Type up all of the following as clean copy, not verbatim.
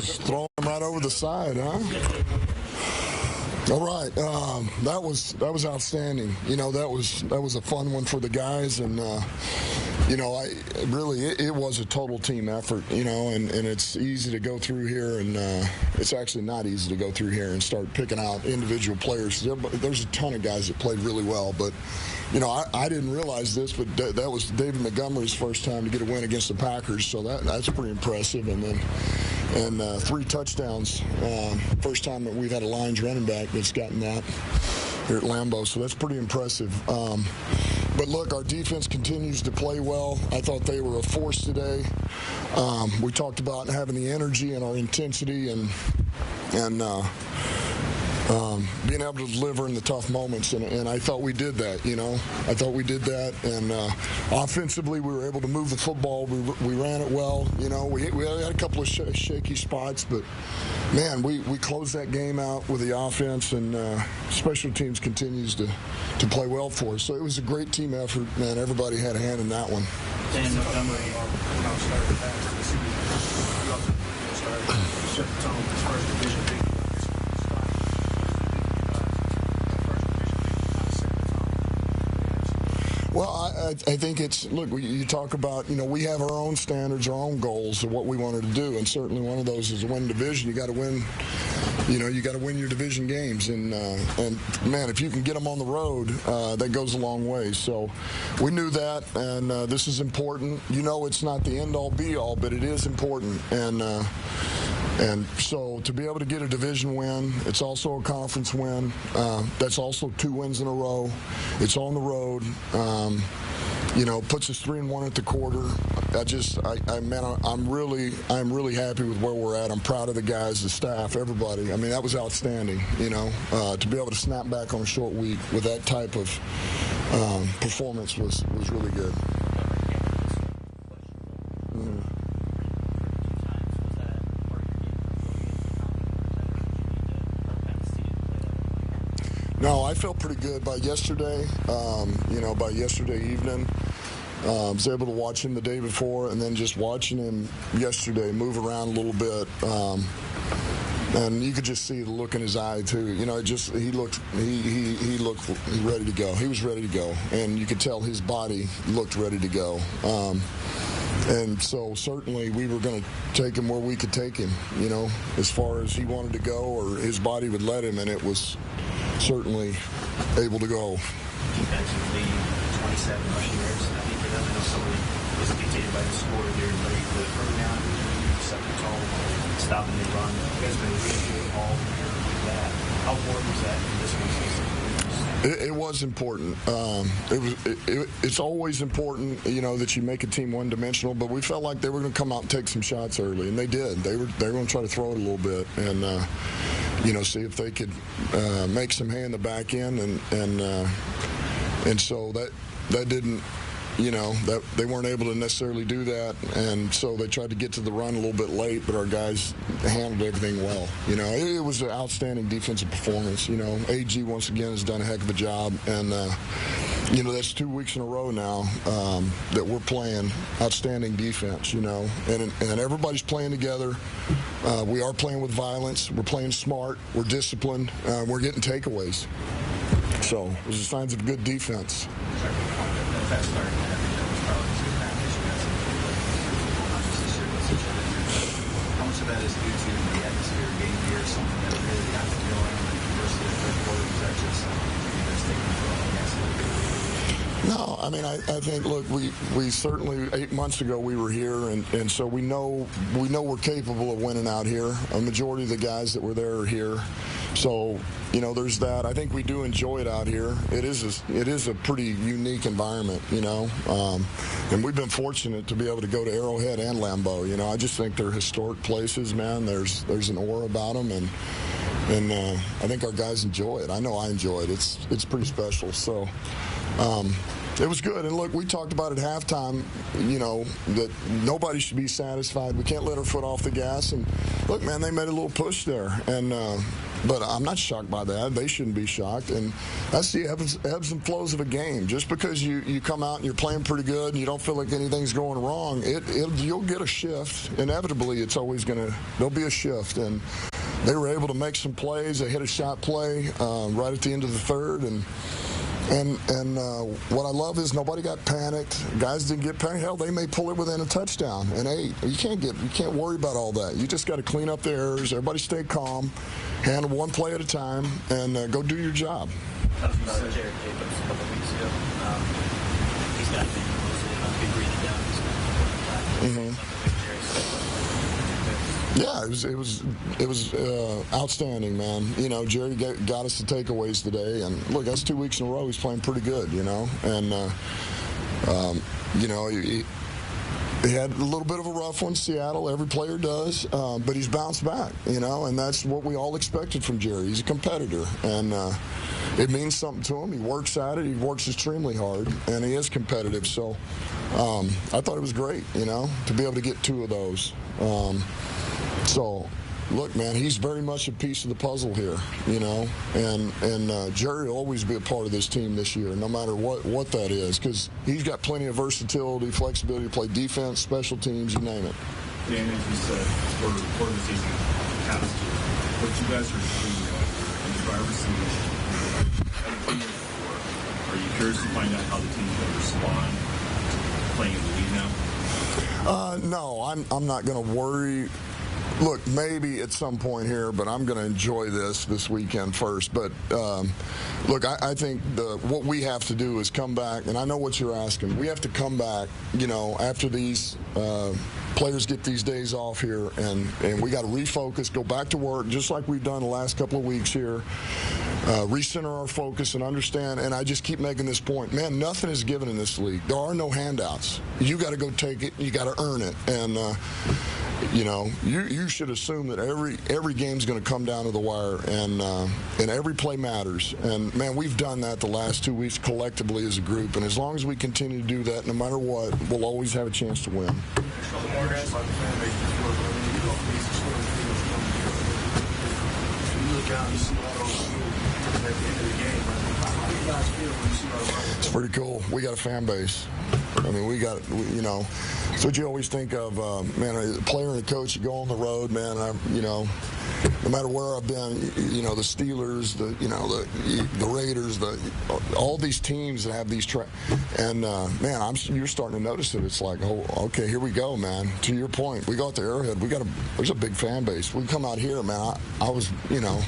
Just throwing him right over the side, huh? All right, that was outstanding. You know, that was a fun one for the guys, and you know, it was a total team effort. You know, and it's easy to go through here, and it's actually not easy to go through here and start picking out individual players. There's a ton of guys that played really well, but you know, I didn't realize this, but that was David Montgomery's first time to get a win against the Packers, so that's pretty impressive. And then 3 touchdowns, first time that we've had a Lions running back that's gotten that here at Lambeau, so that's pretty impressive. But look, our defense continues to play well. I thought they were a force today. We talked about having the energy and our intensity and being able to deliver in the tough moments, and I thought we did that, you know. I thought we did that, and offensively we were able to move the football. We ran it well, you know. We had a couple of shaky spots, but, man, we closed that game out with the offense, and special teams continues to play well for us. So it was a great team effort, man. Everybody had a hand in that one. Dan Montgomery started fast. The CBS started set the tone as far as division big. Well, I think it's, look, you talk about, you know, we have our own standards, our own goals of what we wanted to do, and certainly one of those is to win division. You got to win, you know, you got to win your division games, and man, if you can get them on the road, that goes a long way. So we knew that, and this is important. You know, it's not the end-all, be-all, but it is important, and so to be able to get a division win, it's also a conference win. That's also 2 wins in a row. It's on the road. You know, puts us 3-1 at the quarter. I'm really happy with where we're at. I'm proud of the guys, the staff, everybody. I mean, that was outstanding. You know, to be able to snap back on a short week with that type of performance was really good. No, I felt pretty good by yesterday. You know, by yesterday evening, I was able to watch him the day before, and then just watching him yesterday move around a little bit, and you could just see the look in his eye too. You know, he looked ready to go. He was ready to go, and you could tell his body looked ready to go. And so certainly we were going to take him where we could take him, you know, as far as he wanted to go or his body would let him, and it was certainly able to go. Defensively, 27 rushing yards. I think for them, I know some of it was dictated by the score there late, but early on, set the tone, stopping the run. You guys been really good all year with that. How important was that in this one? It was important. It's always important, you know, that you make a team one-dimensional. But we felt like they were going to come out and take some shots early, and they did. They were going to try to throw it a little bit, and you know, see if they could make some hay in the back end, and so that didn't. You know, that they weren't able to necessarily do that, and so they tried to get to the run a little bit late, but our guys handled everything well. You know, it was an outstanding defensive performance. You know, AG once again has done a heck of a job, and you know, that's 2 weeks in a row now that we're playing outstanding defense. You know, and everybody's playing together. We are playing with violence. We're playing smart. We're disciplined. We're getting takeaways. So those are signs of good defense. Fast start. How much of that is due to the atmosphere game here, something that really got to going versus the third quarter? Was that just taking the No, I mean, I think, look, we certainly 8 months ago we were here, and so we know we're capable of winning out here. A majority of the guys that were there are here. So, you know, there's that. I think we do enjoy it out here. It is a pretty unique environment, you know, and we've been fortunate to be able to go to Arrowhead and Lambeau. You know, I just think they're historic places, man. There's an aura about them, and I think our guys enjoy it. I know I enjoy it. It's pretty special. So, It was good, and look, we talked about at halftime, you know, that nobody should be satisfied. We can't let our foot off the gas, and look, man, they made a little push there, and but I'm not shocked by that. They shouldn't be shocked, and that's the ebbs and flows of a game. Just because you come out and you're playing pretty good and you don't feel like anything's going wrong, you'll get a shift. Inevitably, it's always there'll be a shift, and they were able to make some plays. They hit a shot play right at the end of the third, and what I love is nobody got panicked. Guys didn't get panicked. Hell, they may pull it within a touchdown, an 8. You can't worry about all that. You just got to clean up the errors. Everybody stay calm, handle one play at a time, and go do your job. Jared Jacobs a couple weeks ago. He's got big breathing down. Yeah, it was outstanding, man. You know, Jerry got us the takeaways today, and look, that's 2 weeks in a row. He's playing pretty good, you know, and you know, he had a little bit of a rough one, Seattle. Every player does, but he's bounced back, you know, and that's what we all expected from Jerry. He's a competitor, and it means something to him. He works at it. He works extremely hard, and he is competitive. So I thought it was great, you know, to be able to get 2 of those. So, look, man, he's very much a piece of the puzzle here, you know, and Jerry will always be a part of this team this year, no matter what that is, because he's got plenty of versatility, flexibility to play defense, special teams, you name it. Dan, as you said, for the season past year, what you guys are doing in the driver's seat, are you curious to find out how the team's going to respond playing in the league now? No, I'm not going to worry. Look, maybe at some point here, but I'm going to enjoy this weekend first. But look, I think what we have to do is come back, and I know what you're asking. We have to come back, you know, after these players get these days off here, and we got to refocus, go back to work, just like we've done the last couple of weeks here. Recenter our focus and understand, and I just keep making this point, man, nothing is given in this league. There are no handouts. You got to go take it. You got to earn it, and you know, you should assume that every game's going to come down to the wire, and every play matters. And man, we've done that the last 2 weeks collectively as a group, and as long as we continue to do that, no matter what, we'll always have a chance to win. It's pretty cool. We got a fan base. I mean, you know, it's what you always think of, man, a player and a coach, you go on the road, man, you know, no matter where I've been, you know, the Steelers, the Raiders, all these teams that have these and man, you're starting to notice it. It's like, oh, okay, here we go, man. To your point, we go out to Arrowhead. There's a big fan base. We come out here, man. I was, you know,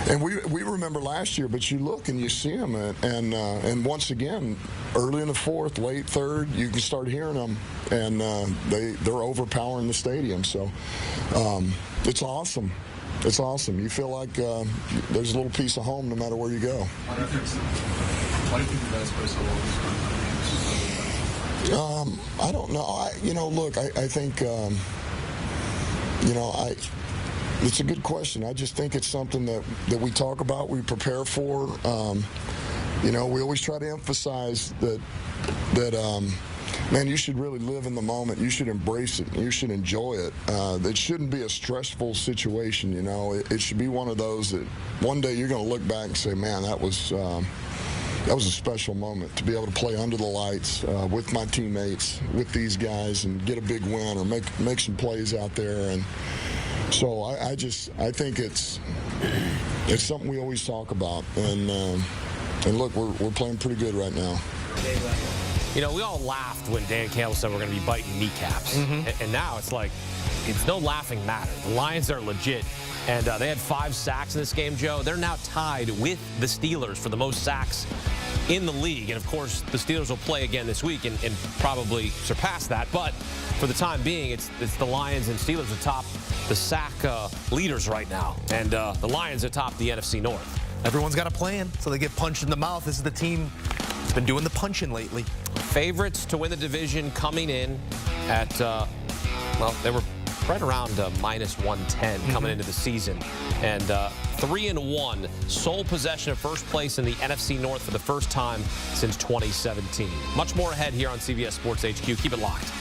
and we remember last year, but you look and you see them, and once again, early in the fourth, late third, you can start hearing them, and they're overpowering the stadium. So it's awesome. It's awesome. You feel like there's a little piece of home no matter where you go. Why do you think you guys play so well? I don't know. You know, look, I think, you know, it's a good question. I just think it's something that we talk about, we prepare for. You know, we always try to emphasize that man, you should really live in the moment. You should embrace it. You should enjoy it. It shouldn't be a stressful situation, you know. It should be one of those that one day you're going to look back and say, man, that was a special moment to be able to play under the lights with my teammates, with these guys, and get a big win or make some plays out there. And so I think it's something we always talk about. And look, we're playing pretty good right now. You know, we all laughed when Dan Campbell said we're going to be biting kneecaps. And now it's like, it's no laughing matter. The Lions are legit. And they had 5 sacks in this game, Joe. They're now tied with the Steelers for the most sacks in the league. And, of course, the Steelers will play again this week and probably surpass that. But for the time being, it's the Lions and Steelers atop the sack leaders right now. And the Lions atop the NFC North. Everyone's got a plan, so they get punched in the mouth. This is the team that's been doing the punching lately. Favorites to win the division coming in at, well, they were right around -110 coming into the season. And 3-1, sole possession of first place in the NFC North for the first time since 2017. Much more ahead here on CBS Sports HQ. Keep it locked.